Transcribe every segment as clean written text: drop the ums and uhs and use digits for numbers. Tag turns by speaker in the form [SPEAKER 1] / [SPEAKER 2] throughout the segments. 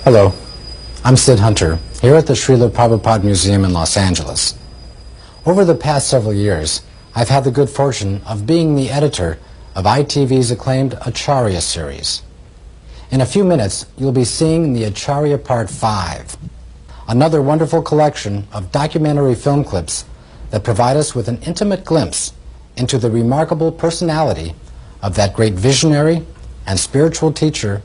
[SPEAKER 1] Hello, I'm Sid Hunter, here at the Srila Prabhupada Museum in Los Angeles. Over the past several years, I've had the good fortune of being the editor of ITV's acclaimed Acarya series. In a few minutes, you'll be seeing the Acarya Part 5, another wonderful collection of documentary film clips that provide us with an intimate glimpse into the remarkable personality of that great visionary and spiritual teacher,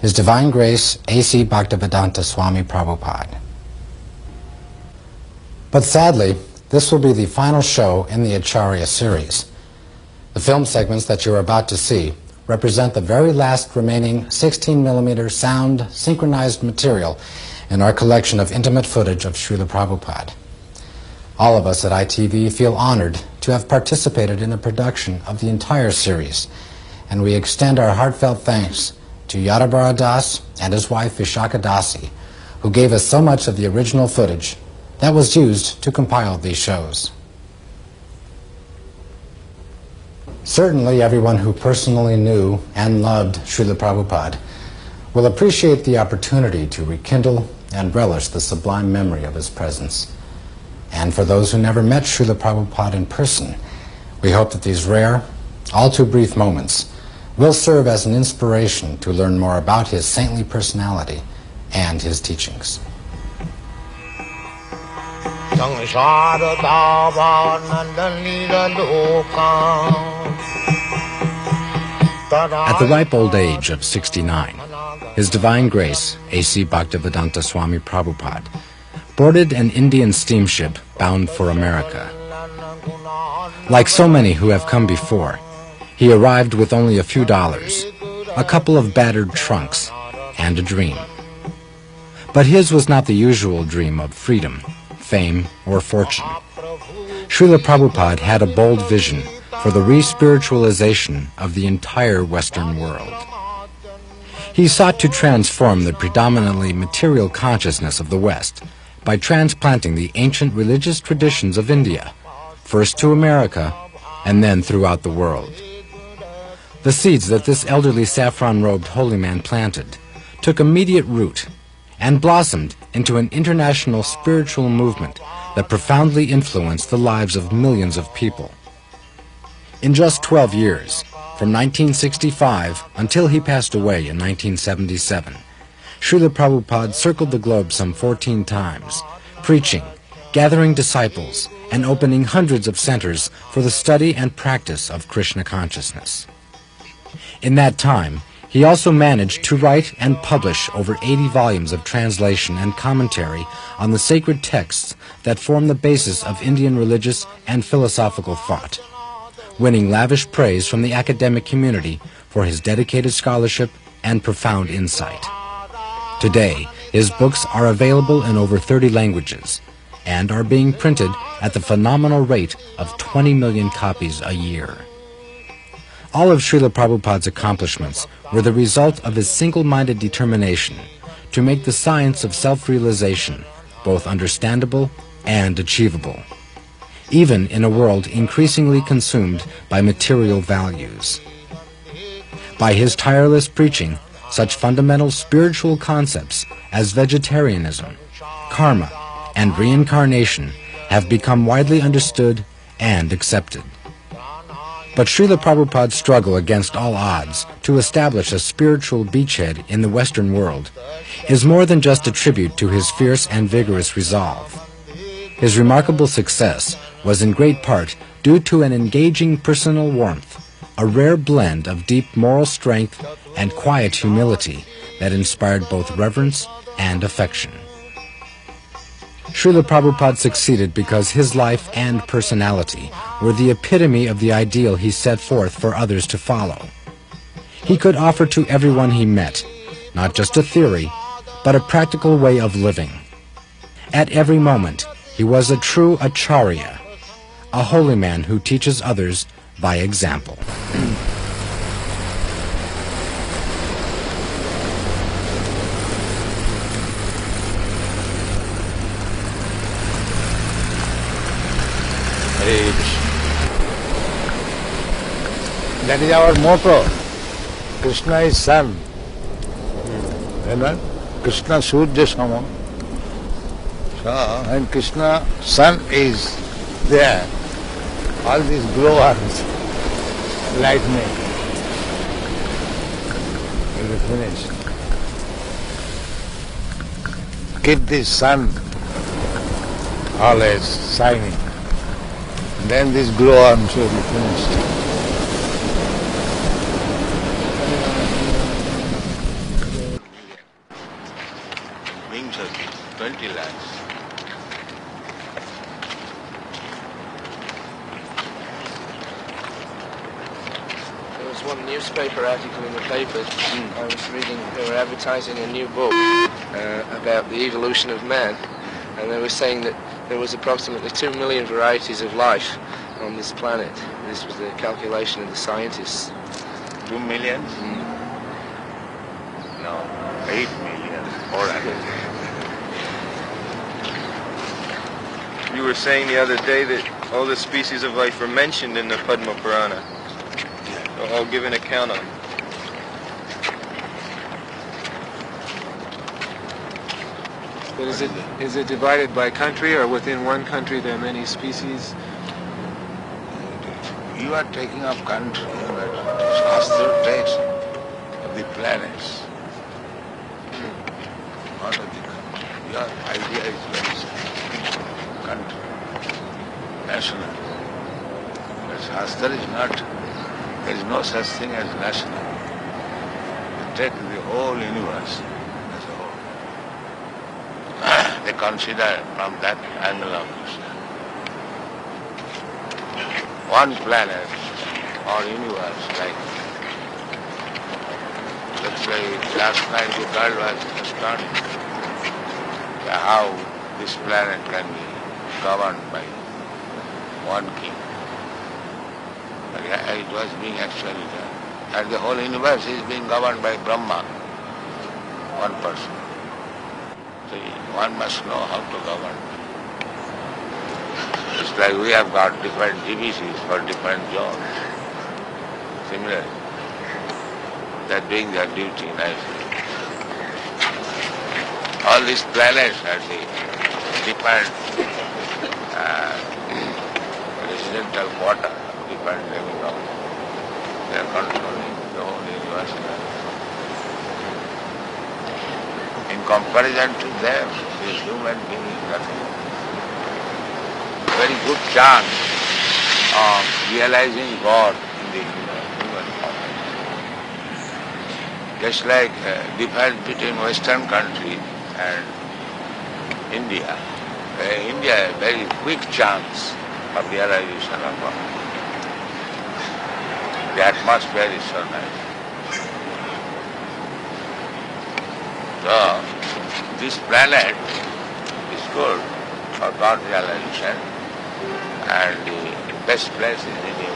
[SPEAKER 1] His Divine Grace A.C. Bhaktivedanta Swami Prabhupada. But sadly, this will be the final show in the Acarya series. The film segments that you're about to see represent the very last remaining 16mm sound synchronized material in our collection of intimate footage of Srila Prabhupada. All of us at ITV feel honored to have participated in the production of the entire series, and we extend our heartfelt thanks to Yadabara Das and his wife Vishaka Dasi, who gave us so much of the original footage that was used to compile these shows. Certainly everyone who personally knew and loved Srila Prabhupada will appreciate the opportunity to rekindle and relish the sublime memory of his presence. And for those who never met Srila Prabhupada in person, we hope that these rare, all too brief moments will serve as an inspiration to learn more about his saintly personality and his teachings. At the ripe old age of 69, His Divine Grace A.C. Bhaktivedanta Swami Prabhupada boarded an Indian steamship bound for America. Like so many who have come before, he arrived with only a few dollars, a couple of battered trunks, and a dream. But his was not the usual dream of freedom, fame, or fortune. Srila Prabhupada had a bold vision for the re-spiritualization of the entire Western world. He sought to transform the predominantly material consciousness of the West by transplanting the ancient religious traditions of India, first to America and then throughout the world. The seeds that this elderly saffron-robed holy man planted took immediate root and blossomed into an international spiritual movement that profoundly influenced the lives of millions of people. In just 12 years, from 1965 until he passed away in 1977, Srila Prabhupada circled the globe some 14 times, preaching, gathering disciples, and opening hundreds of centers for the study and practice of Krishna consciousness. In that time, he also managed to write and publish over 80 volumes of translation and commentary on the sacred texts that form the basis of Indian religious and philosophical thought, winning lavish praise from the academic community for his dedicated scholarship and profound insight. Today, his books are available in over 30 languages and are being printed at the phenomenal rate of 20 million copies a year. All of Srila Prabhupada's accomplishments were the result of his single-minded determination to make the science of self-realization both understandable and achievable, even in a world increasingly consumed by material values. By his tireless preaching, such fundamental spiritual concepts as vegetarianism, karma, and reincarnation have become widely understood and accepted. But Srila Prabhupada's struggle against all odds to establish a spiritual beachhead in the Western world is more than just a tribute to his fierce and vigorous resolve. His remarkable success was in great part due to an engaging personal warmth, a rare blend of deep moral strength and quiet humility that inspired both reverence and affection. Srila Prabhupada succeeded because his life and personality were the epitome of the ideal he set forth for others to follow. He could offer to everyone he met, not just a theory, but a practical way of living. At every moment, he was a true Acarya, a holy man who teaches others by example.
[SPEAKER 2] That is our motto. Krishna is Son. You know?
[SPEAKER 3] Krishna Surya Sama. So when Krishna sun is there, all these glowworms, lightning, will be finished. Keep this sun always shining. Then this glowworms will be finished.
[SPEAKER 4] Being 20 lakhs.
[SPEAKER 5] There was one newspaper article in the paper I was reading. They were advertising a new book about the evolution of man, and they were saying that there was approximately 2 million varieties of life on this planet. This was the calculation of the scientists.
[SPEAKER 4] 2 million? No, 8 million. 400. You were saying the other day that all the species of life were mentioned in the Padma Purana. All given account of.
[SPEAKER 5] But is it divided by country, or within one country there are many species?
[SPEAKER 3] You are taking up country, but Shastra takes the planets, not of the country. Your idea is very simple. Country, national. But Shastra is not, there is no such thing as national. You take the whole universe as a whole. They consider from that angle of view. One planet or universe, like, let's say last night the girl was astonished how this planet can be governed by one king. But it was being actually done. And the whole universe is being governed by Brahma, one person. So one must know how to govern. It's like we have got different divisions for different jobs. Similarly, they are doing their duty nicely. All these planets are the different residential quarter, different living house. They are controlling the whole universe. In comparison to them, the human being is nothing. Very good chance of realizing God in the human form. Just like difference between Western country and India. India has a very quick chance of realization of God. The atmosphere is so nice. So, this planet is good for God realization, and the best place is in India.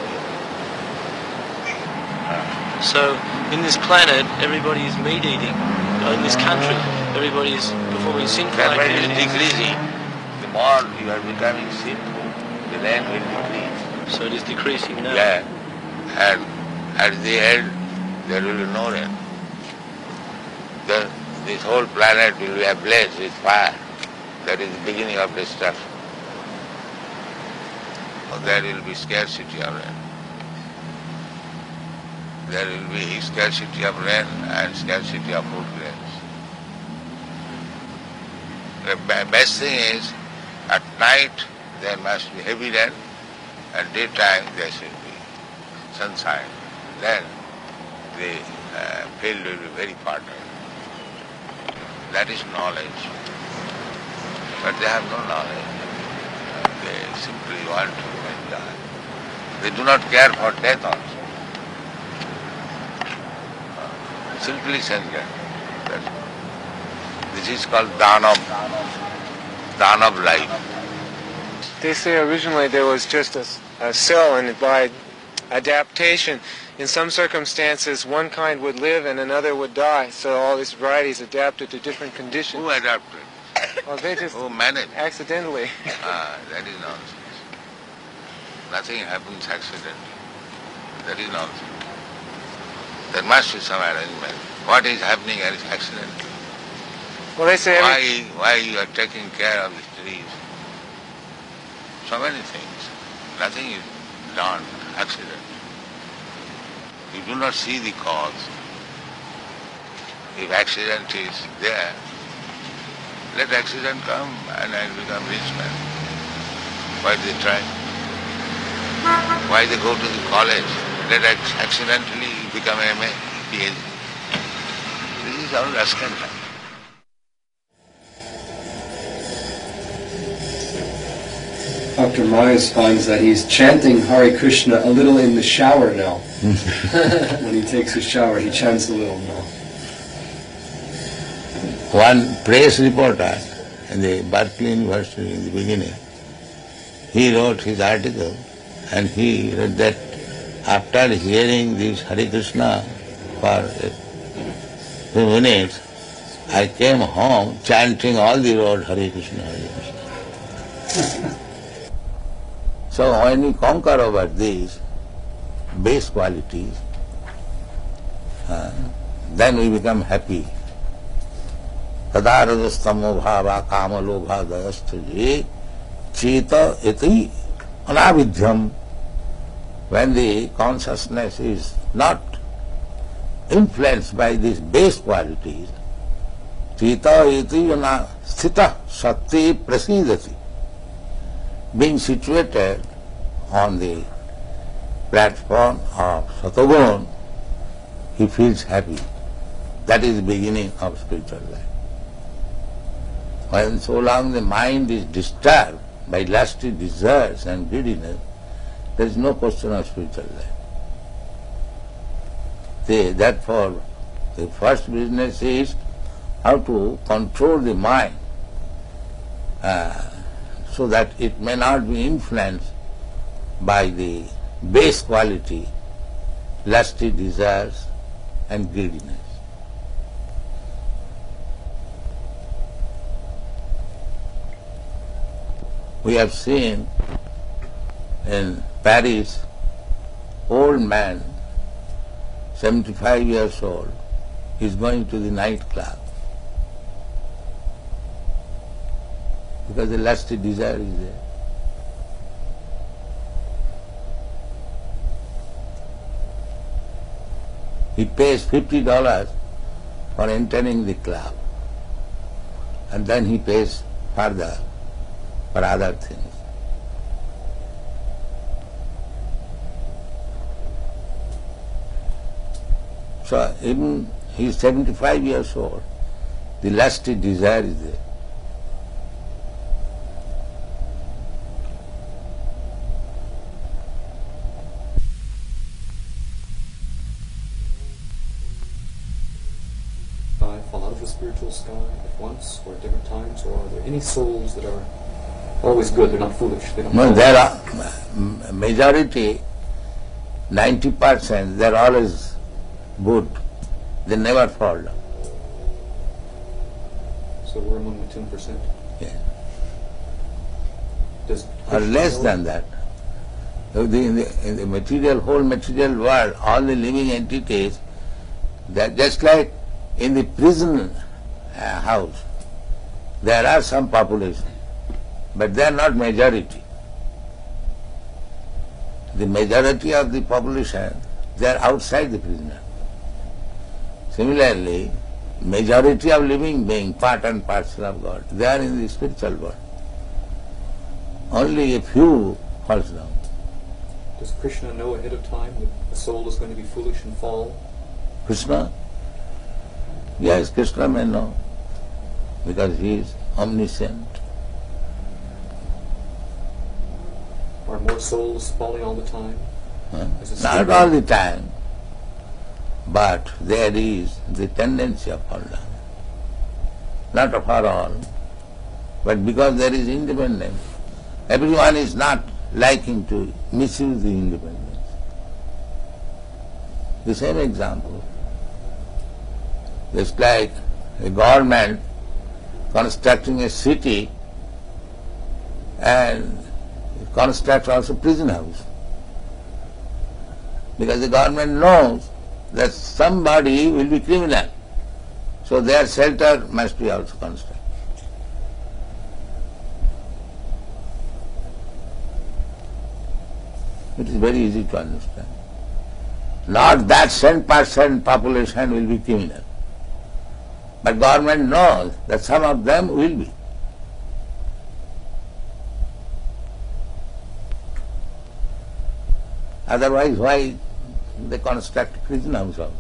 [SPEAKER 5] So, in this planet, everybody is meat eating. In this country, everybody is performing sinful
[SPEAKER 3] Everybody is
[SPEAKER 5] activities.
[SPEAKER 3] decreasing. The more you are becoming sinful, the rain will decrease.
[SPEAKER 5] So it is decreasing now.
[SPEAKER 3] Yeah. And at the end, there will be no rain. This whole planet will be ablaze with fire. That is the beginning of destruction. There will be scarcity of rain. There will be scarcity of rain and scarcity of food grains. The best thing is, at night there must be heavy rain, and daytime there should be sunshine. Then the field will be very fertile. That is knowledge. But they have no knowledge. They simply want to enjoy. They do not care for death also. Simply sentient. This is called Danav life.
[SPEAKER 5] They say originally there was just a cell, and by adaptation, in some circumstances, one kind would live and another would die. So all these varieties adapted to different conditions.
[SPEAKER 3] Who adapted?
[SPEAKER 5] Well, they just
[SPEAKER 3] Who managed?
[SPEAKER 5] accidentally.
[SPEAKER 3] That is nonsense. Nothing happens accidentally. That is nonsense. There must be some arrangement. What is happening is accidental.
[SPEAKER 5] Well, they say
[SPEAKER 3] why you are taking care of the trees? So many things. Nothing is done, accident. You do not see the cause. If accident is there, let accident come and I become rich man. Why they try? Why they go to the college? Let accidentally become MA, PhD. This is all rascal time.
[SPEAKER 6] Dr. Myers finds that he's chanting Hare Krishna a little in the shower now. When he takes a shower, he chants a little now.
[SPEAKER 3] One press reporter in the Berkeley University in the beginning, he wrote his article and he read that after hearing this Hare Krishna for a few minutes, I came home chanting all the road Hare Krishna, Hare Krishna. So when we conquer over these base qualities, then we become happy. Tadarajastamo bhava kama lobha dayastaje cheta iti anavidhyam. When the consciousness is not influenced by these base qualities, cheta iti sthita sati prasidati. Being situated on the platform of Satogun, he feels happy. That is the beginning of spiritual life. When so long the mind is disturbed by lusty desires and greediness, there is no question of spiritual life. Therefore, the first business is how to control the mind so that it may not be influenced by the base quality, lusty desires and greediness. We have seen in Paris, old man, 75 years old, is going to the nightclub because the lusty desire is there. He pays $50 for entering the club and then he pays further for other things. So even he is 75 years old, the lusty desire is there.
[SPEAKER 6] Fall out of the spiritual sky at once or at different times, or are there any souls that are always good, they're not foolish? They don't
[SPEAKER 3] No, there are majority, 90%, they're always good. They never fall down.
[SPEAKER 6] So we're among the 10%?
[SPEAKER 3] Yeah. Or
[SPEAKER 6] Krishna
[SPEAKER 3] less
[SPEAKER 6] know?
[SPEAKER 3] than that. In the material, whole material world, all the living entities, they're just like in the prison house, there are some population, but they are not majority. The majority of the population, they are outside the prison. Similarly, majority of living beings, part and parcel of God, they are in the spiritual world. Only a few falls down.
[SPEAKER 6] Does Krishna know ahead of time that a soul is going to be foolish and fall?
[SPEAKER 3] Krishna? Yes, Krishna may know, because he is omniscient.
[SPEAKER 6] Are more souls falling all the time?
[SPEAKER 3] Not all the time, but there is the tendency of fall down. Not for all, but because there is independence. Everyone is not liking to misuse the independence. The same example. It's like a government constructing a city and constructs also prison house. Because the government knows that somebody will be criminal. So their shelter must be also constructed. It is very easy to understand. Not that 10% population will be criminal. But government knows that some of them will be. Otherwise, why they construct prison house also?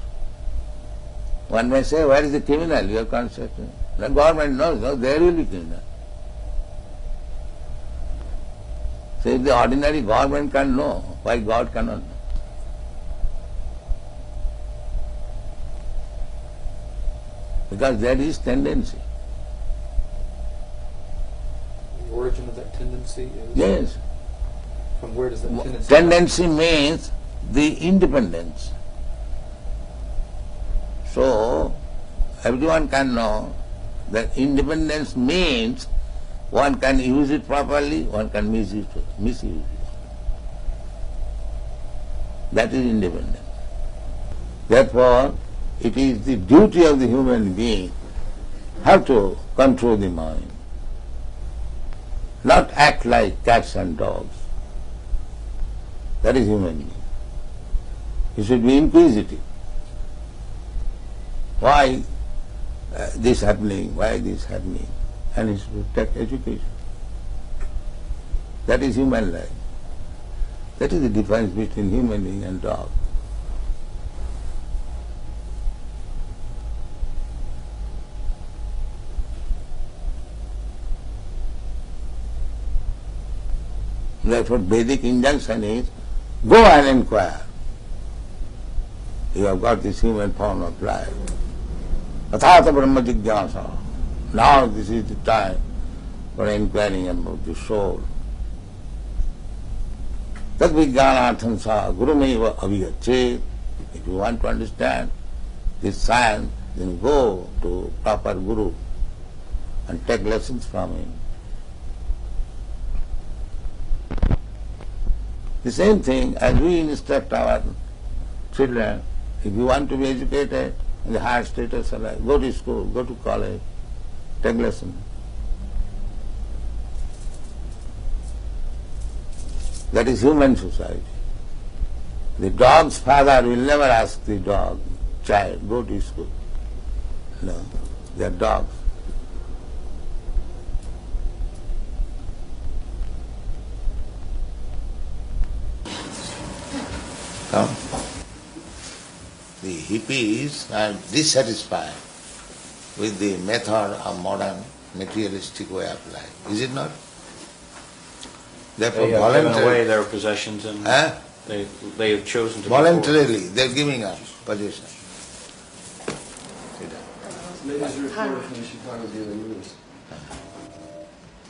[SPEAKER 3] One may say, where is the criminal you are constructing? The government knows, no, there will be criminal. So if the ordinary government can know, why God cannot know? Because there is tendency.
[SPEAKER 7] The origin of that tendency is?
[SPEAKER 3] Yes.
[SPEAKER 7] From where does that tendency come?
[SPEAKER 3] Tendency means the independence. So, everyone can know that independence means one can use it properly, one can misuse it. That is independence. Therefore, it is the duty of the human being how to control the mind, not act like cats and dogs. That is human being. He should be inquisitive. Why this happening? Why this happening? And he should take education. That is human life. That is the difference between human being and dog. Therefore, Vedic injunction is, go and inquire. You have got this human form of life. Athata Brahma Jigyasa. Now this is the time for inquiring about the soul. Tad vijnanartham sa gurumeva aviyachet. If you want to understand this science, then go to proper guru and take lessons from him. The same thing as we instruct our children, if you want to be educated in the higher status of life, go to school, go to college, take lesson. That is human society. The dog's father will never ask the dog, child, go to school. No, they are dogs. Come. The hippies are dissatisfied with the method of modern materialistic way of life. Is it not? Therefore,
[SPEAKER 8] They have given away their possessions and they have chosen to
[SPEAKER 3] voluntarily they are giving up possession.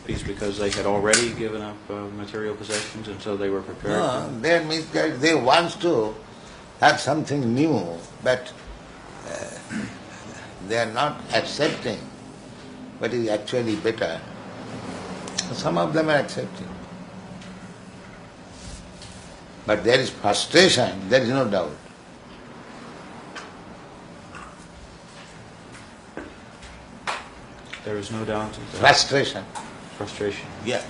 [SPEAKER 8] peace because they had already given up material possessions and so they were prepared.
[SPEAKER 3] No, they are misguided. They want to have something new, but they are not accepting what is actually better. Some of them are accepting. But there is frustration, there is no doubt.
[SPEAKER 8] There is no doubt.
[SPEAKER 3] Frustration.
[SPEAKER 8] Frustration.
[SPEAKER 3] Yes.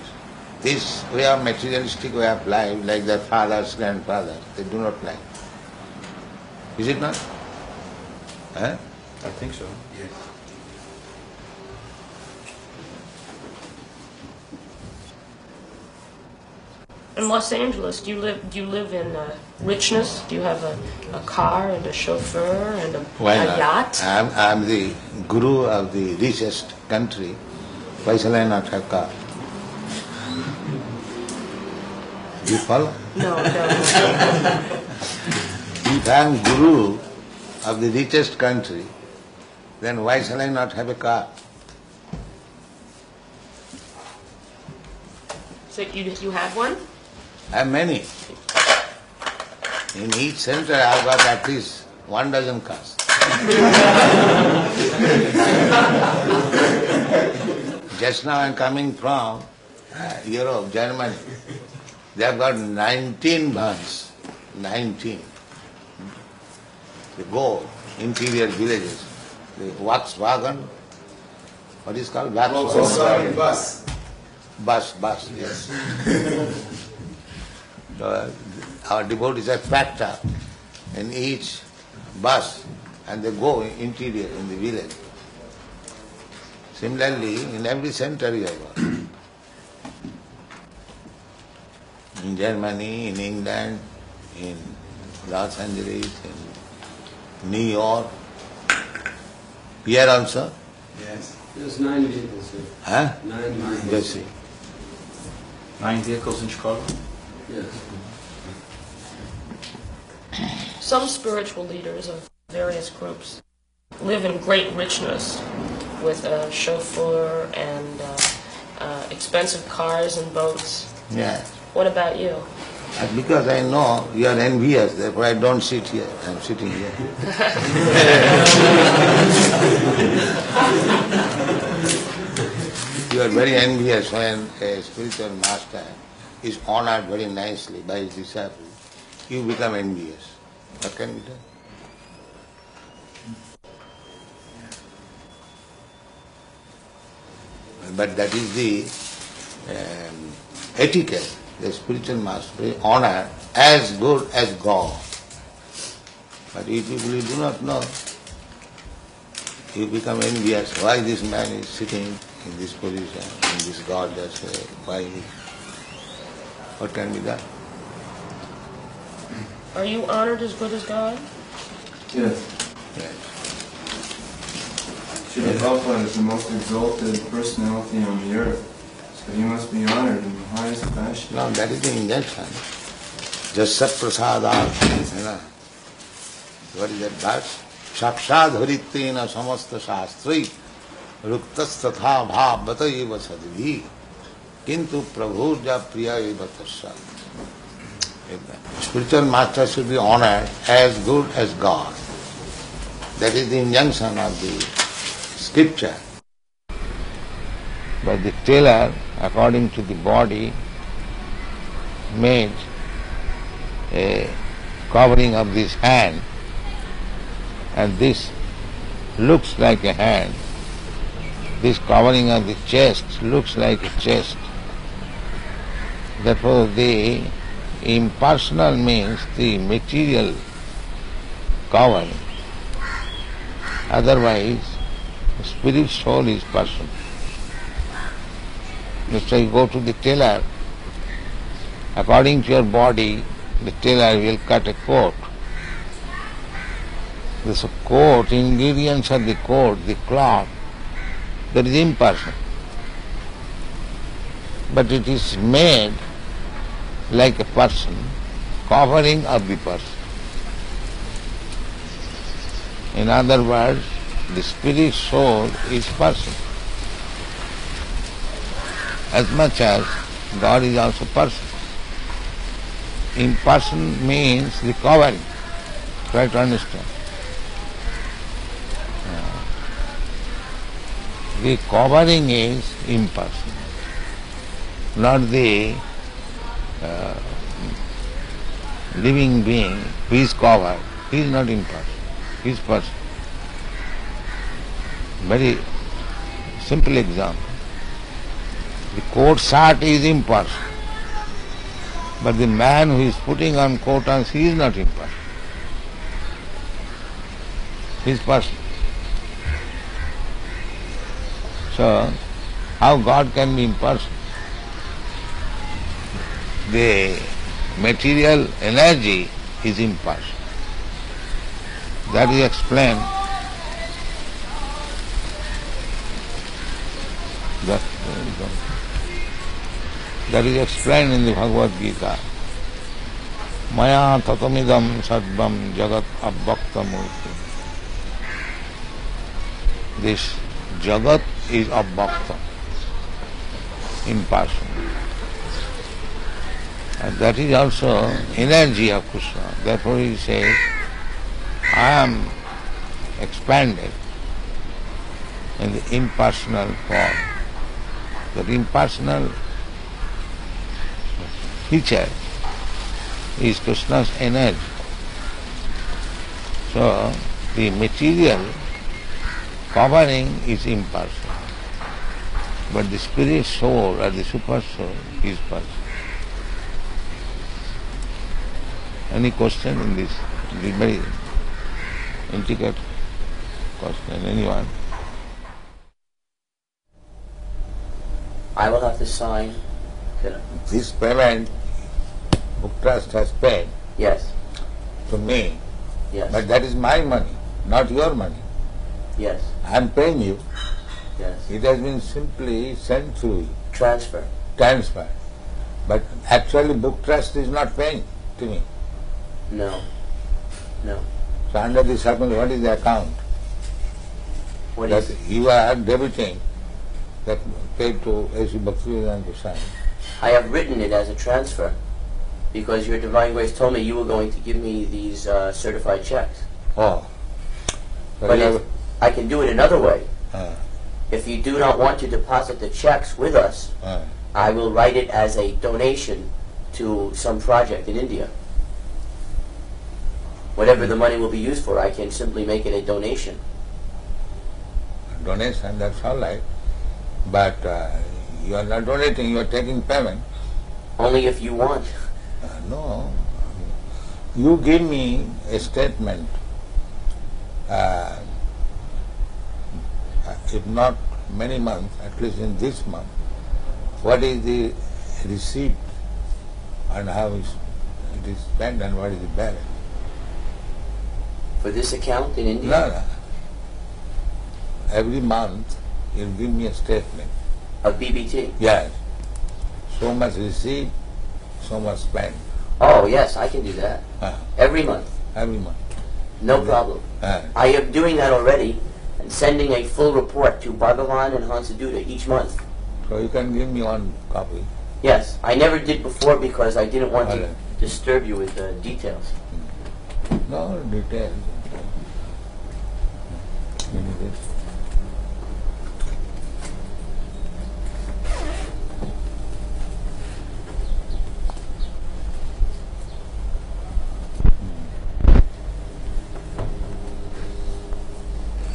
[SPEAKER 3] This way of materialistic way of life, like their fathers, grandfathers, they do not like. Is it not? Huh?
[SPEAKER 8] I think so.
[SPEAKER 3] Yes.
[SPEAKER 2] In Los Angeles, do you live in richness? Do you have a car and a chauffeur and a yacht?
[SPEAKER 3] I'm the guru of the richest country. Why shall I not have car? Do you follow?
[SPEAKER 2] No.
[SPEAKER 3] If I am guru of the richest country, then why shall I not have a car?
[SPEAKER 2] So you have one?
[SPEAKER 3] I have many. In each center I have got at least 12 cars. Just now I am coming from Europe, Germany. They have got 19 vans. 19. They go interior villages. the Volkswagen, what is called
[SPEAKER 9] Volkswagen bus.
[SPEAKER 3] Bus, yes. So, our devotees have factor in each bus and they go interior in the village. Similarly, in every center you have got. In Germany, in England, in Los Angeles, in New York, here also.
[SPEAKER 9] Yes.
[SPEAKER 6] There's 9 vehicles here.
[SPEAKER 3] Huh?
[SPEAKER 6] 9 vehicles.
[SPEAKER 3] Just see.
[SPEAKER 8] 9 vehicles in Chicago?
[SPEAKER 6] Yes.
[SPEAKER 2] Some spiritual leaders of various groups live in great richness with a chauffeur and expensive cars and boats.
[SPEAKER 3] Yeah.
[SPEAKER 2] What about you?
[SPEAKER 3] And because I know you are envious, therefore I don't sit here. I'm sitting here. You are very envious when a spiritual master is honored very nicely by his disciples. You become envious. What can be done? But that is the etiquette. The spiritual master is honored as good as God. But if people do not know, you become envious. Why this man is sitting in this position, in this goddess way? Why? What can be done?
[SPEAKER 2] Are you honored as good as God?
[SPEAKER 9] Yes.
[SPEAKER 3] Yes.
[SPEAKER 9] Srila Prabhupada is the most exalted personality on the earth, so he must be honored in the highest fashion.
[SPEAKER 3] No, that is the injunction. Just sat prasada, what is that verse? Sakshad haritvena samasta shastri ruktas tatha bhavata eva sadhi kintu prabhuja priya eva tasya. Spiritual master should be honored as good as God. That is the injunction of the scripture. But the tailor, according to the body, made a covering of this hand, and this looks like a hand. This covering of the chest looks like a chest. Therefore the impersonal means the material covering. Otherwise, spirit soul is personal. Let's say you go to the tailor, according to your body, the tailor will cut a coat. This coat, ingredients of the coat, the cloth, that is impersonal. But it is made like a person, covering of the person. In other words, the spirit soul is person. As much as God is also person. Imperson means the covering. Try to understand. The covering is impersonal, not the living being who is covered. He is not impersonal, he is person. Very simple example. The coat shirt is impersonal, but the man who is putting on coat and he is not impersonal. He is person. So, how God can be impersonal? The material energy is impersonal. That is explained. That is explained in the Bhagavad Gita. Maya tatamidam sadvam jagat abbakta murti. This jagat is abbakta, impersonal. And that is also energy of Krishna. Therefore he says, I am expanded in the impersonal form. That impersonal feature is Krishna's energy. So the material covering is impersonal. But the spirit soul or the super soul is personal. Any question in this? The very intricate question, anyone?
[SPEAKER 10] I will have to sign.
[SPEAKER 3] This payment, book trust has paid
[SPEAKER 10] Yes.
[SPEAKER 3] to me,
[SPEAKER 10] Yes.
[SPEAKER 3] but that is my money, not your money.
[SPEAKER 10] Yes.
[SPEAKER 3] I am paying you.
[SPEAKER 10] Yes.
[SPEAKER 3] It has been simply sent through you,
[SPEAKER 10] Transfer.
[SPEAKER 3] transfer. But actually book trust is not paying to me.
[SPEAKER 10] No. No.
[SPEAKER 3] So under this circumstance, what is the account?
[SPEAKER 10] What
[SPEAKER 3] That
[SPEAKER 10] is?
[SPEAKER 3] you are debiting that paid to A.C. Bhaktivedanta Swami.
[SPEAKER 10] I have written it as a transfer because your Divine Grace told me you were going to give me these certified checks.
[SPEAKER 3] Oh. So
[SPEAKER 10] But
[SPEAKER 3] you have,
[SPEAKER 10] I can do it another way.
[SPEAKER 3] uh,
[SPEAKER 10] If you do not want to deposit the checks with us, I will write it as a donation to some project in India. Whatever the money will be used for, I can simply make it a donation.
[SPEAKER 3] donation, that's all right. But you are not donating, you are taking payment.
[SPEAKER 10] Only if you want.
[SPEAKER 3] No. You give me a statement, if not many months, at least in this month, what is the receipt and how it is spent and what is the balance.
[SPEAKER 10] For this account in India?
[SPEAKER 3] No. Every month you give me a statement.
[SPEAKER 10] Of BBT?
[SPEAKER 3] Yes. So much receipt, so much spent.
[SPEAKER 10] Oh, yes, I can do that. Every month.
[SPEAKER 3] Every month.
[SPEAKER 10] No problem. I am doing that already and sending a full report to Bhagavan and Hansaduta each month.
[SPEAKER 3] So you can give me one copy.
[SPEAKER 10] Yes, I never did before because I didn't want to
[SPEAKER 3] Alright.
[SPEAKER 10] disturb you with details.
[SPEAKER 3] No details. Give me this.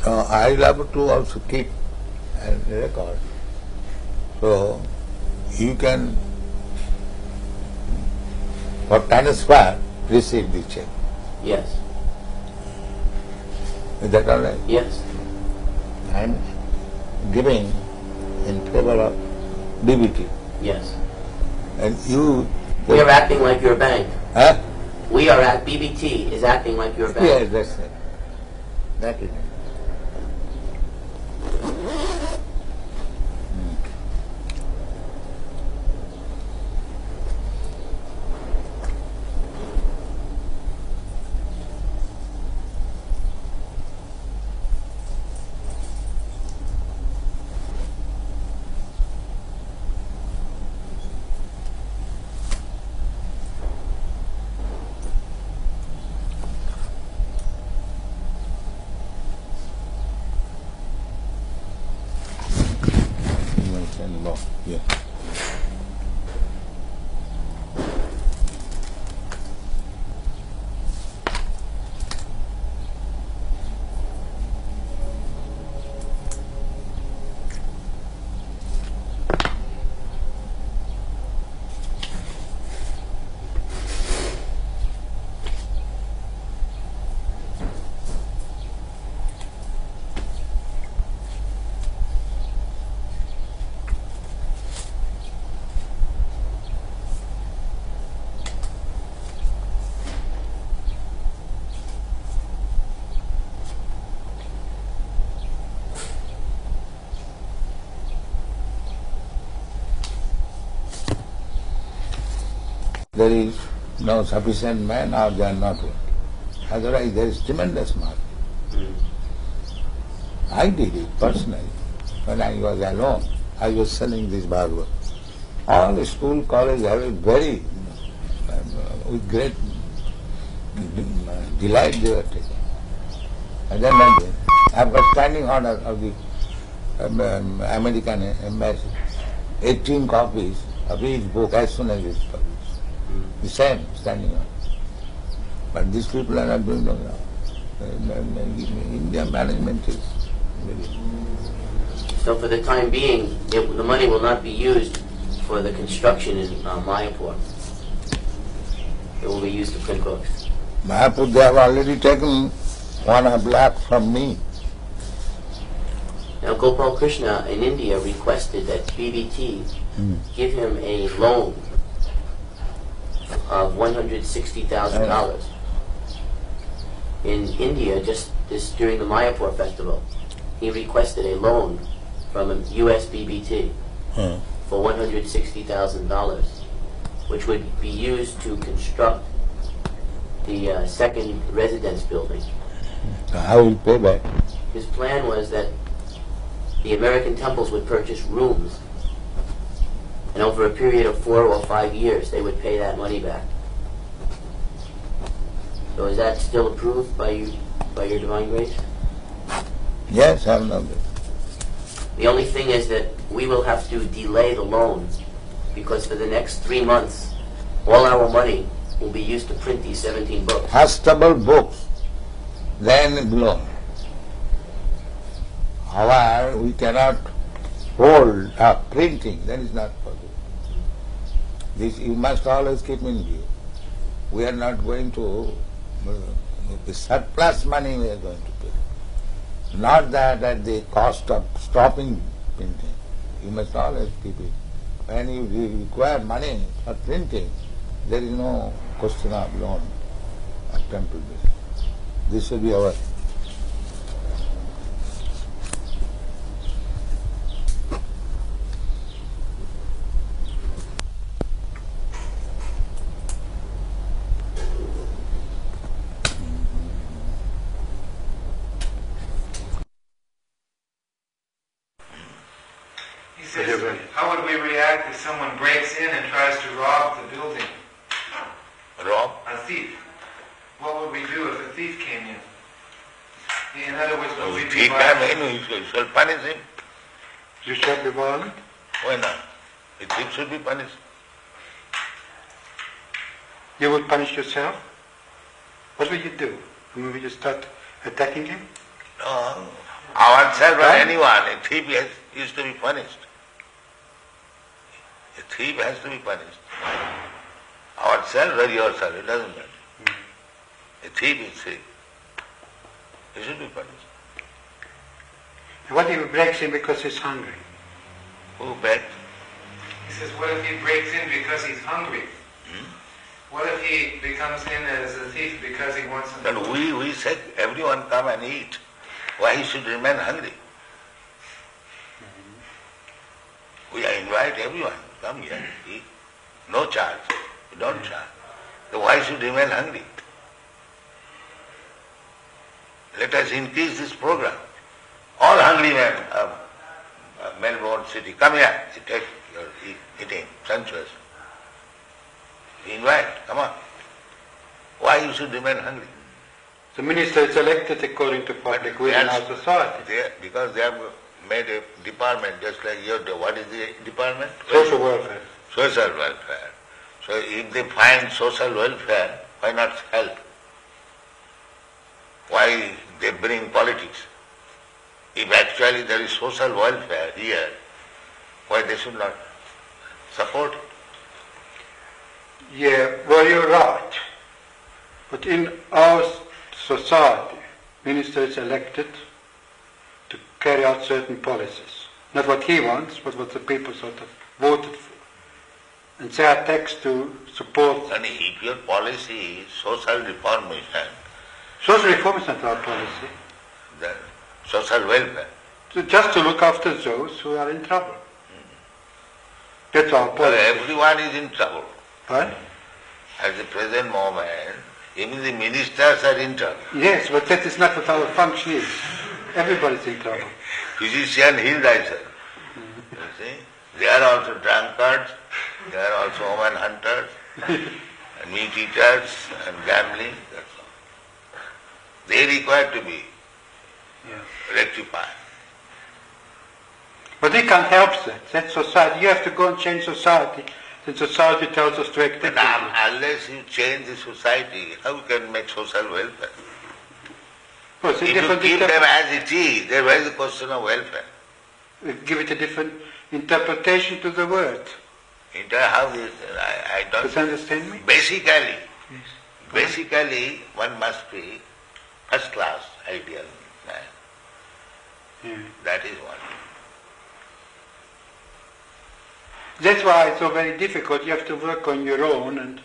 [SPEAKER 3] I love to also keep a record. So you can, for transfer, receive the check.
[SPEAKER 10] Yes.
[SPEAKER 3] Is that all right?
[SPEAKER 10] Yes.
[SPEAKER 3] I am giving in favor of DBT.
[SPEAKER 10] Yes.
[SPEAKER 3] And you...
[SPEAKER 10] We are acting like your bank.
[SPEAKER 3] Huh?
[SPEAKER 10] We are at BBT is acting like your bank.
[SPEAKER 3] Yes, that's it. That is it. Law. Yeah. There is no sufficient man or they are not working. Otherwise there is tremendous market. I did it personally. When I was alone, I was selling this Bhagavad. All the school, college have it very, with great delight they were taking. And then I've got standing order of the American embassy, 18 copies of each book as soon as it's published. The same standing order. But these people are not doing no now. India management is
[SPEAKER 10] So for the time being, the money will not be used for the construction in Mayapur. It will be used to print books.
[SPEAKER 3] Mayapur, they have already taken 1.5 lakh from me.
[SPEAKER 10] Now Gopal Krishna in India requested that BBT give him a loan of $160,000 in India just during the Mayapur festival. He requested a loan from a US BBT for $160,000, which would be used to construct the second residence building.
[SPEAKER 3] I will pay back.
[SPEAKER 10] His plan was that the American temples would purchase rooms, and over a period of 4 or 5 years, they would pay that money back. So is that still approved by you, by your Divine Grace?
[SPEAKER 3] Yes, I know that.
[SPEAKER 10] The only thing is that we will have to delay the loan, because for the next 3 months, all our money will be used to print these 17 books.
[SPEAKER 3] Fastable books, then loan. However, we cannot hold up printing, that is not possible. This you must always keep in view. We are not going to, the surplus money we are going to pay. Not that at the cost of stopping printing. You must always keep it. When you require money for printing, there is no question of loan at temple business. This should be our.
[SPEAKER 11] He says, how would we react if someone breaks in and tries to rob the building?
[SPEAKER 3] Rob?
[SPEAKER 11] A thief. What would we do if a thief came in? In other words, would we be
[SPEAKER 3] Thief
[SPEAKER 11] violent?
[SPEAKER 3] came in, you shall punish him.
[SPEAKER 11] You shall be violent?
[SPEAKER 3] Why not? A thief should be punished.
[SPEAKER 11] You would punish yourself? What would you do? Would you start attacking him?
[SPEAKER 3] No. Ourselves or
[SPEAKER 11] Right?
[SPEAKER 3] anyone, a thief is to be punished. A thief has to be punished. Ourselves or yourself, it doesn't matter. A thief is thief. He should be punished.
[SPEAKER 11] What if he breaks in because he's hungry?
[SPEAKER 3] Who begged?
[SPEAKER 11] He says, what if he breaks in because he's hungry? What if he becomes in as a thief because he wants something?
[SPEAKER 3] Then we said everyone come and eat. Why he should remain hungry? We invite everyone, come here, eat. No charge. We don't charge. So why should remain hungry? Let us increase this program. All hungry men of Melbourne city, come here, take your eating, sumptuous. Invite, come on. Why you should remain hungry?
[SPEAKER 11] The minister is elected according to public will in our society.
[SPEAKER 3] Because they have made a department just like your, what is the department?
[SPEAKER 11] Social welfare.
[SPEAKER 3] Social welfare. So if they find social welfare, why not help? Why they bring politics? If actually there is social welfare here, why they should not support it?
[SPEAKER 11] Yeah, well, you're right. But in our society, minister is elected to carry out certain policies. Not what he wants, but what the people sort of voted for. And say a text to support.
[SPEAKER 3] And if your policy is social reformation,
[SPEAKER 11] Social reform is not our policy.
[SPEAKER 3] then social welfare.
[SPEAKER 11] So just to look after those who are in trouble. That's our
[SPEAKER 3] Well,
[SPEAKER 11] policy.
[SPEAKER 3] everyone is in trouble.
[SPEAKER 11] Right?
[SPEAKER 3] At the present moment, even the ministers are in trouble.
[SPEAKER 11] Yes, but that is not what our function is. Everybody's in trouble.
[SPEAKER 3] Physician heal thyself. You see? They are also drunkards, they are also woman hunters, and meat eaters, and gambling, that's all. They require to be rectified.
[SPEAKER 11] But we can't help that. That's society. You have to go and change society. Then society tells us to act
[SPEAKER 3] But
[SPEAKER 11] differently.
[SPEAKER 3] unless you change the society, how you can make social welfare?
[SPEAKER 11] Oh, it's a
[SPEAKER 3] If you
[SPEAKER 11] different
[SPEAKER 3] keep them as it is, then where is the question of welfare?
[SPEAKER 11] Give it a different interpretation to the word.
[SPEAKER 3] How this, I don't...
[SPEAKER 11] Does you understand me?
[SPEAKER 3] Basically,
[SPEAKER 11] Yes.
[SPEAKER 3] basically one must be first class ideal man.
[SPEAKER 11] Yeah.
[SPEAKER 3] That is one.
[SPEAKER 11] That's why it's so very difficult. You have to work on your own, and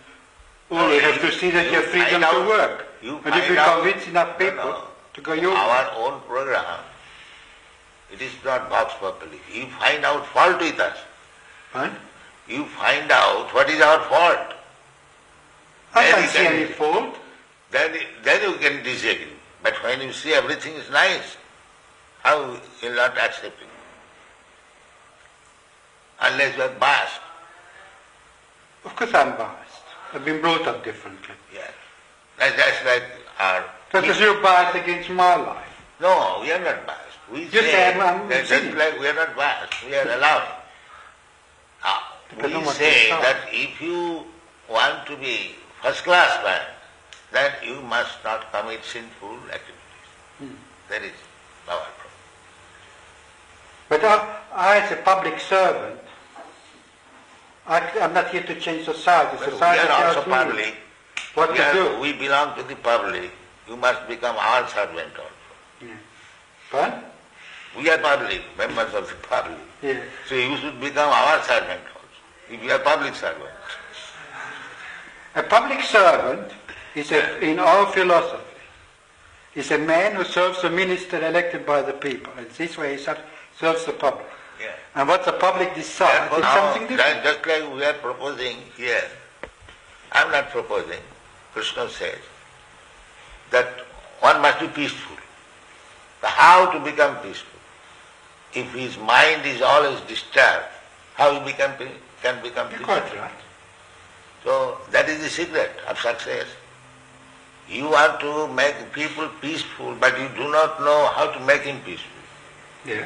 [SPEAKER 11] you have to see that you have freedom to work. And if you convince enough people to go your way.
[SPEAKER 3] Our own program, it is not box properly. You find out fault with us.
[SPEAKER 11] Huh?
[SPEAKER 3] You find out what is our fault.
[SPEAKER 11] I
[SPEAKER 3] Then
[SPEAKER 11] can't
[SPEAKER 3] you
[SPEAKER 11] see
[SPEAKER 3] can-
[SPEAKER 11] any fault.
[SPEAKER 3] Then you can disagree. But when you see everything is nice, how you will not accept it? Unless you are biased.
[SPEAKER 11] Of course I'm biased. I've been brought up differently.
[SPEAKER 3] Yes. That's like our...
[SPEAKER 11] Because you're biased against my life.
[SPEAKER 3] No, we are not biased. We
[SPEAKER 11] You say I'm
[SPEAKER 3] that just
[SPEAKER 11] cynical.
[SPEAKER 3] like we are not biased, we are allowing.
[SPEAKER 11] Depends on
[SPEAKER 3] We
[SPEAKER 11] what
[SPEAKER 3] say
[SPEAKER 11] you
[SPEAKER 3] that if you want to be first class man, then you must not commit sinful activities. That is our problem.
[SPEAKER 11] But I as a public servant, I'm not here to change society.
[SPEAKER 3] Well,
[SPEAKER 11] Society
[SPEAKER 3] we are also
[SPEAKER 11] tells me
[SPEAKER 3] public.
[SPEAKER 11] what to do.
[SPEAKER 3] We belong to the public. You must become our servant also.
[SPEAKER 11] But?
[SPEAKER 3] We are public, members of the public.
[SPEAKER 11] Yeah.
[SPEAKER 3] So you should become our servant also. If you are public servant.
[SPEAKER 11] A public servant is in our philosophy is a man who serves a minister elected by the people. And this way he serves the public.
[SPEAKER 3] Yeah.
[SPEAKER 11] And what the public decides is something different.
[SPEAKER 3] Just like we are proposing here, I am not proposing. Krishna says that one must be peaceful. How to become peaceful? If his mind is always disturbed, how he can become
[SPEAKER 11] You're
[SPEAKER 3] peaceful?
[SPEAKER 11] quite right.
[SPEAKER 3] So that is the secret of success. You want to make people peaceful, but you do not know how to make him peaceful.
[SPEAKER 11] Yeah.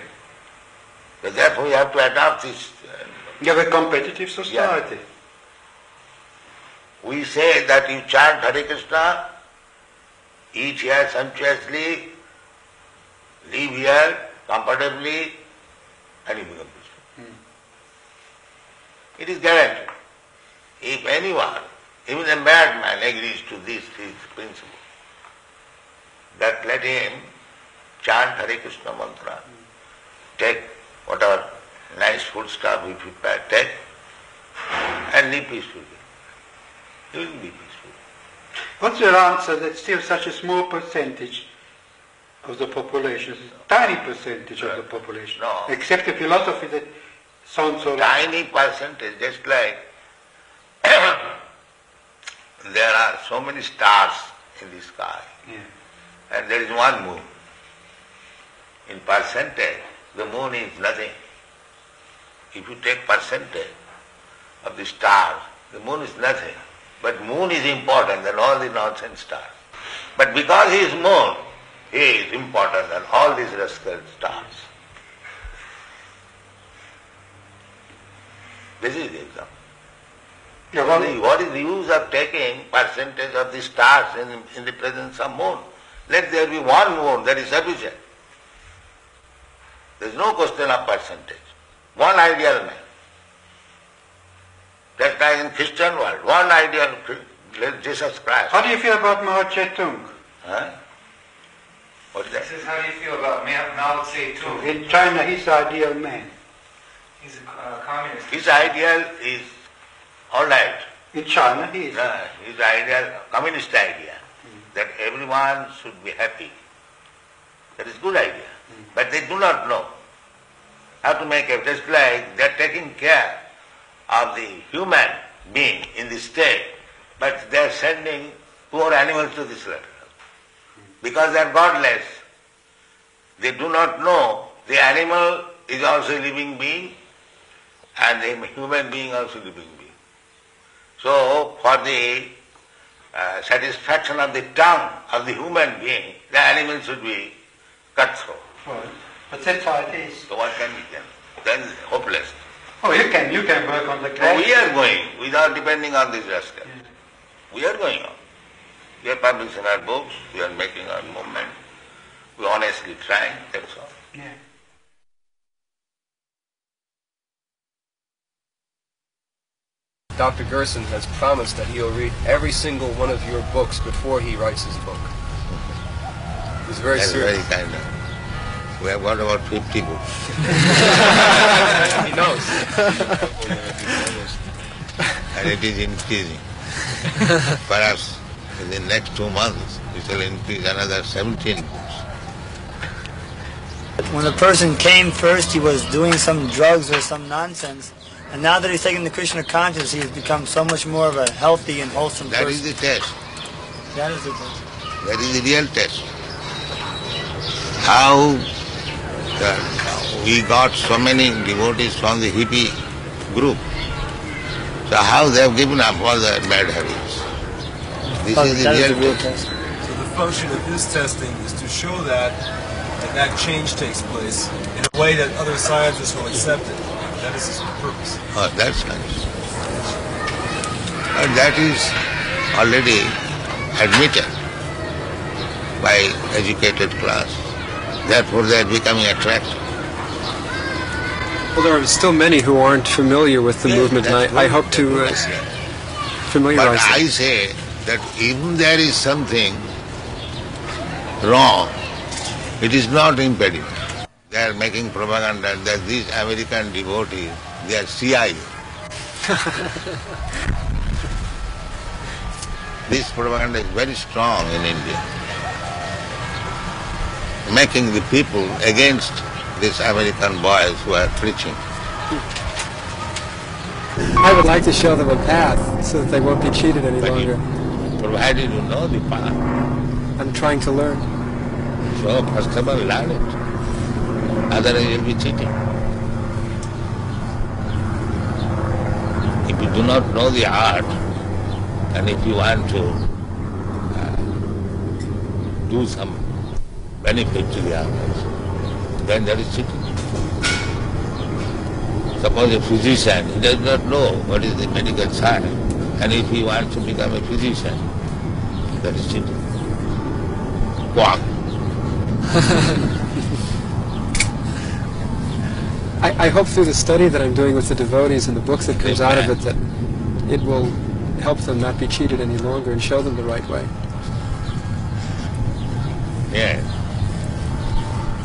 [SPEAKER 3] So therefore you have to adopt this.
[SPEAKER 11] You have a competitive society.
[SPEAKER 3] We say that you chant Hare Krishna, eat here sumptuously, live here comfortably, and you become peaceful. It is guaranteed. If anyone, even a madman, agrees to this principle, that let him chant Hare Krishna mantra, take whatever nice food stuff we prepare, take, and live peacefully. He will be peaceful.
[SPEAKER 11] What's your answer that still such a small percentage of the population, tiny percentage of the population,
[SPEAKER 3] No.
[SPEAKER 11] accept a philosophy that sounds so
[SPEAKER 3] Tiny percentage, just like there are so many stars in the sky, and there is one moon. In percentage, the moon is nothing. If you take percentage of the stars, the moon is nothing. But moon is important than all the nonsense stars. But because he is moon, he is important than all these rascal stars. This is the example. What is the use of taking percentage of the stars in the presence of moon? Let there be one moon, that is sufficient. There is no question of percentage. One ideal man. Just like in Christian world, one ideal Jesus Christ.
[SPEAKER 11] How do you feel about Mao Zedong?
[SPEAKER 3] Huh? What is that?
[SPEAKER 12] He says, how do you feel about Mao Zedong?
[SPEAKER 11] In China, he's the ideal man.
[SPEAKER 12] He's a communist.
[SPEAKER 3] His ideal is all right.
[SPEAKER 11] In China, he is.
[SPEAKER 3] His ideal, communist idea, that everyone should be happy. That is good idea. But they do not know how to make it. Just like they are taking care of the human being in this state, but they are sending poor animals to this level. Because they are godless. They do not know the animal is also a living being and the human being also a living being. So for the satisfaction of the tongue of the human being, the animal should be cut through.
[SPEAKER 11] Right. But that's how it is.
[SPEAKER 3] So what can be done? Then it's hopeless.
[SPEAKER 11] Oh, you can work on the
[SPEAKER 3] So
[SPEAKER 11] grass.
[SPEAKER 3] we are going without depending on this rascal. We are going on. We are publishing our books, we are making our movement. We honestly try, that's all.
[SPEAKER 12] Yeah.
[SPEAKER 6] Dr. Gerson has promised that he'll read every single one of your books before he writes his book. He's very
[SPEAKER 3] That's
[SPEAKER 6] serious.
[SPEAKER 3] very kind of. We have got about 50 books.
[SPEAKER 6] He knows.
[SPEAKER 3] And it is increasing. Perhaps in the next 2 months it will increase another 17 books.
[SPEAKER 13] When a person came first, he was doing some drugs or some nonsense. And now that he's taken the Krishna consciousness, he has become so much more of a healthy and wholesome person.
[SPEAKER 3] That is the test.
[SPEAKER 13] That is the test.
[SPEAKER 3] That is the real test. How we got so many devotees from the hippie group. So how they have given up all their bad habits. This is the real test.
[SPEAKER 14] So the function of his testing is to show that change takes place in a way that other scientists will accept it. That is his purpose.
[SPEAKER 3] Oh, that's nice. And that is already admitted by educated class. Therefore they are becoming attractive.
[SPEAKER 6] Well, there are still many who aren't familiar with the movement, and I hope to familiarize
[SPEAKER 3] But
[SPEAKER 6] them.
[SPEAKER 3] I say that even there is something wrong, it is not impediment. They are making propaganda that these American devotees, they are CIA. This propaganda is very strong in India, making the people against these American boys who are preaching.
[SPEAKER 6] I would like to show them a path so that they won't be cheated any longer.
[SPEAKER 3] Provided you know the path.
[SPEAKER 6] I'm trying to learn.
[SPEAKER 3] So first of all, learn it. Otherwise you'll be cheating. If you do not know the art, and if you want to do some benefit to the others, then that is cheating. Suppose a physician, he does not know what is the medical science, and if he wants to become a physician, that is cheating. Quack.
[SPEAKER 6] I hope through the study that I'm doing with the devotees and the books that comes out of it that it will help them not be cheated any longer and show them the right way.
[SPEAKER 3] Yeah.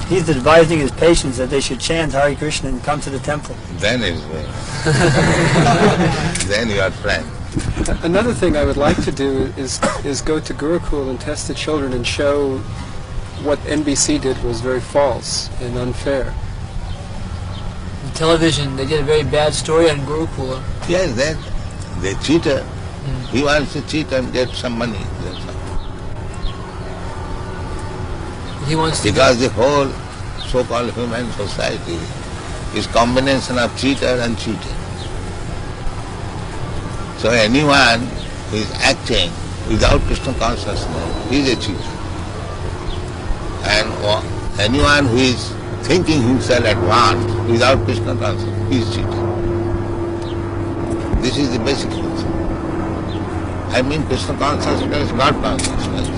[SPEAKER 13] He's advising his patients that they should chant Hare Krishna and come to the temple.
[SPEAKER 3] Then it's well. Then you are friend.
[SPEAKER 6] Another thing I would like to do is go to Gurukul and test the children and show what NBC did was very false and unfair.
[SPEAKER 15] On television, they did a very bad story on Gurukula.
[SPEAKER 3] Yes, then they cheated. He wants to cheat and get some money. That's all.
[SPEAKER 15] He wants to
[SPEAKER 3] because the whole so-called human society is combination of cheater and cheated. So anyone who is acting without Krishna consciousness is a cheater. And anyone who is thinking himself advanced without Krishna consciousness is cheater. This is the basic truth. I mean Krishna consciousness, not consciousness.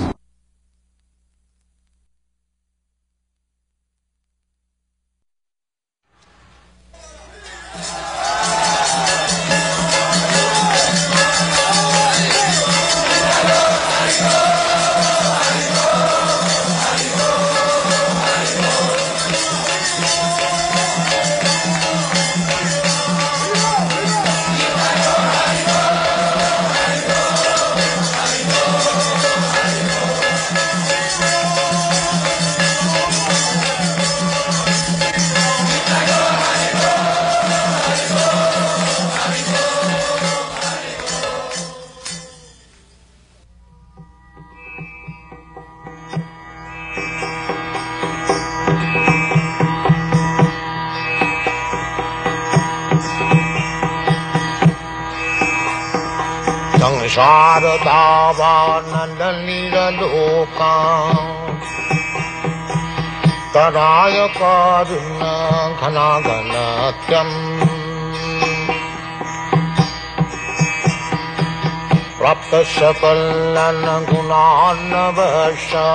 [SPEAKER 16] Acarya karuna ghana ghanatyam praptasya kalana gunana vasha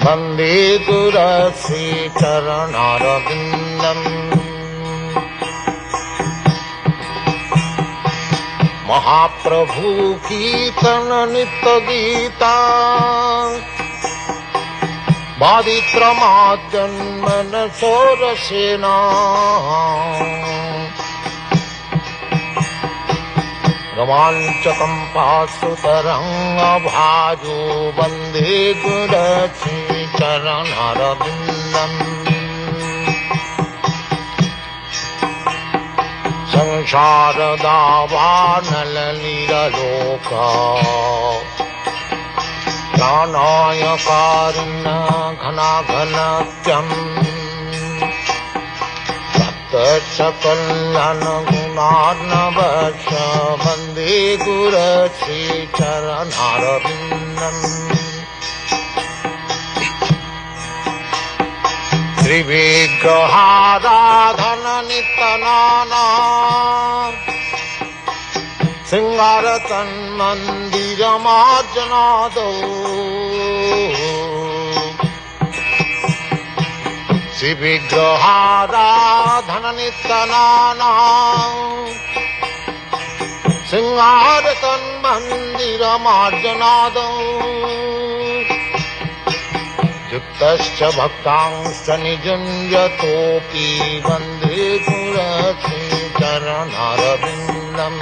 [SPEAKER 16] वन्दे गुरश्रीचरणारविन्दम् महाप्रभु कीर्तन नित्य गीता बादित्रमाद्यन्मन सोरसेना रोमाञ्चकम्पासुतरङ्गभाजो वन्दे गुरश्रीचरणारविन्दम् संसारदावानललीललोका प्राणायकारिण घनाघनत्यम् सप्तशकल्याणगुणार्णवश वन्दे गुरश्रीचरणारविन्दम् त्रिविग्रहाराधन नित्यनाना सिंगारतन्मन्दिरमार्जनादौ श्रीविग्रहाराधन नित्यनाना सिंगारतन्मन्दिरमार्जनादौ युक्तश्च भक्तांश्च निजुञ्जतोऽपि वन्दे गुरश्रीचरणारविन्दम्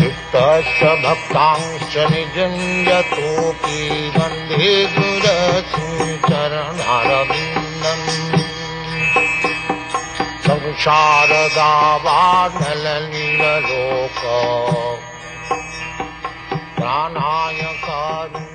[SPEAKER 16] युक्तश्च भक्तांश्च निजुञ्जतोऽपि वन्दे गुरश्रीचरणारविन्दम् संसारदावानललीललोक प्राणायकारिण